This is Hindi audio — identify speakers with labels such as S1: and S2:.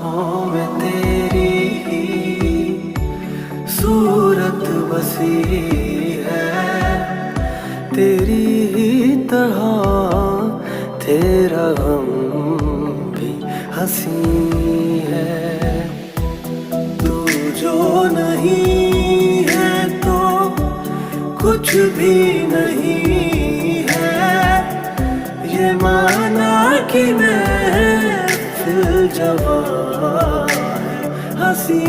S1: आँखों में तेरी ही सूरत बसी है, तेरी ही तरह तेरा गम भी हंसी है। तू जो नहीं है तो कुछ भी नहीं है, ये माना कि मैं दिल जवां है हंसी।